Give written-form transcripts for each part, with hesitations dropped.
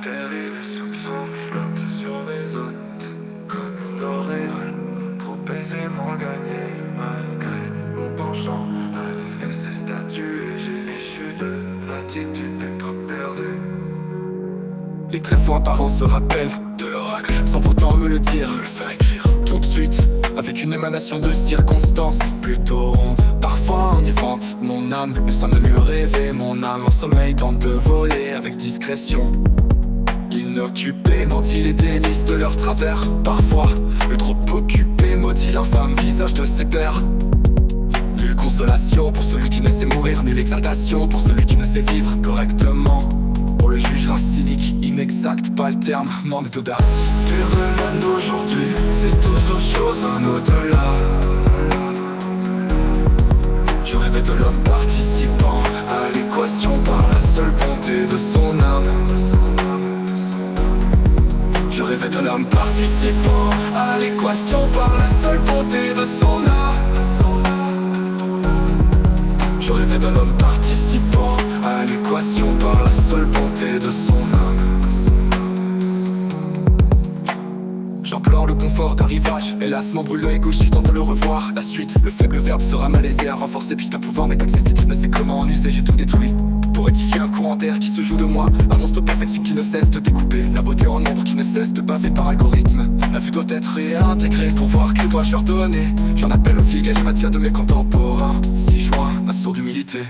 Terrible soupçon flotte sur les zones comme une auréole, trop aisément gagné malgré mon penchant. Allez, ces statues et j'ai les chutes de l'attitude d'être perdu. Les tréfonds apparents se rappellent de l'oracle, sans pourtant me le dire, me le faire écrire tout de suite, avec une émanation de circonstances plutôt ronde. Parfois enivrante, mon âme me semble mieux rêver, mon âme en sommeil tente de voler avec discrétion. Inoccupé maudit les délices de leurs travers, parfois le trop occupé maudit l'infâme visage de ses pères. Nulle consolation pour celui qui ne sait mourir, nulle exaltation pour celui qui ne sait vivre correctement. On le jugera cynique, inexact, pas le terme, manque d'audace. Terre d'aujourd'hui, c'est autre chose, un au-delà. Je rêvais de l'homme participant à l'équation par la seule bonté de son âme. Je rêvais de l'homme participant à l'équation par la seule bonté de son âme. Je rêvais de l'homme participant à l'équation par la seule bonté de son âme. J'implore le confort d'un rivage, hélas m'en brûle l'œil gauche si je tente de le revoir. La suite, le faible verbe sera malaisé à renforcer puisqu'un pouvoir m'est accessible. Je ne sais comment en user, j'ai tout détruit pour édifier un courant d'air qui se joue de moi. Un monstre de perfection qui ne cesse de découper, la beauté en ombre qui ne cesse de baver par algorithme. La vue doit être réintégrée pour voir que dois-je leur donner. J'en appelle au fil galimatière de mes contemporains. 6 juin, assaut d'humilité.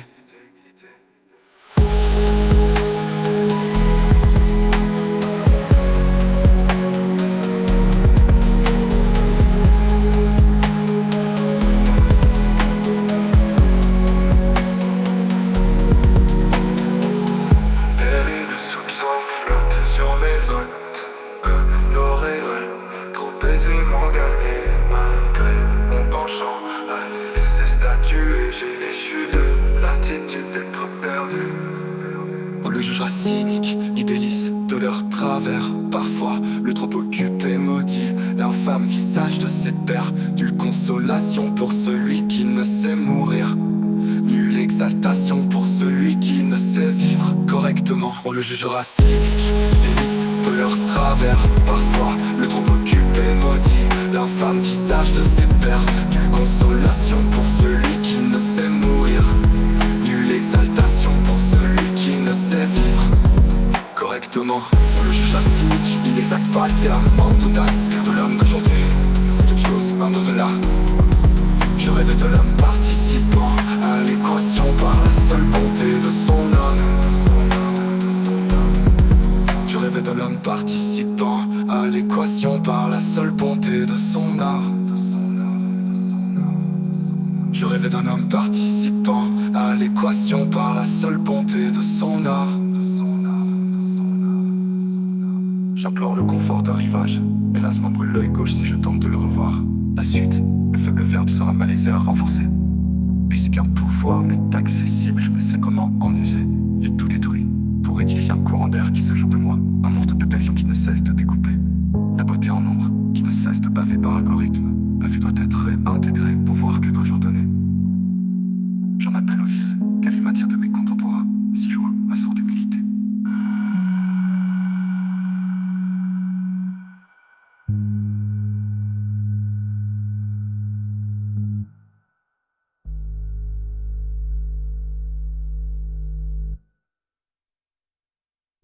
Comme une auréole, trop aisément gagné malgré mon penchant. Allez, ces statues et j'ai les chutes de l'attitude d'être perdu. On le jugera cynique, idéalise de leur travers. Parfois, le trop occupé maudit l'infâme visage de ses pères. Nulle consolation pour celui qui ne sait mourir, nulle exaltation pour celui qui ne sait vivre correctement. On le jugera cynique, délice de leur travers. Parfois, le trop occupé maudit l'infâme visage de ses pères. Nulle consolation pour celui qui ne sait mourir, nulle exaltation pour celui qui ne sait vivre correctement. On le jugera cynique, inexact, pas le terme, manque d'audace de l'homme d'aujourd'hui. C'est quelque chose, un au-delà. Je rêvais de l'homme participant à l'équation par la seule bonté de son âme. Je rêvais de l'homme participant à l'équation par la seule bonté de son art. Je rêvais d'un homme participant à l'équation par la seule bonté de son art. J'implore le confort d'un rivage, hélas m'en brûle l'œil gauche si je tente de le revoir. La suite, le faible verbe sera malaisé à renforcer, puisqu'un pouvoir m'est accessible, je ne sais comment en user. J'ai tout détruit pour édifier un courant d'air qui se joue de moi. Un monstre de perfection qui ne cesse de découper, la beauté en ombre qui ne cesse de baver par algorithme. La vue doit être réintégrée pour voir que dois-je ordonner. J'en appelle au fil, quelle matière de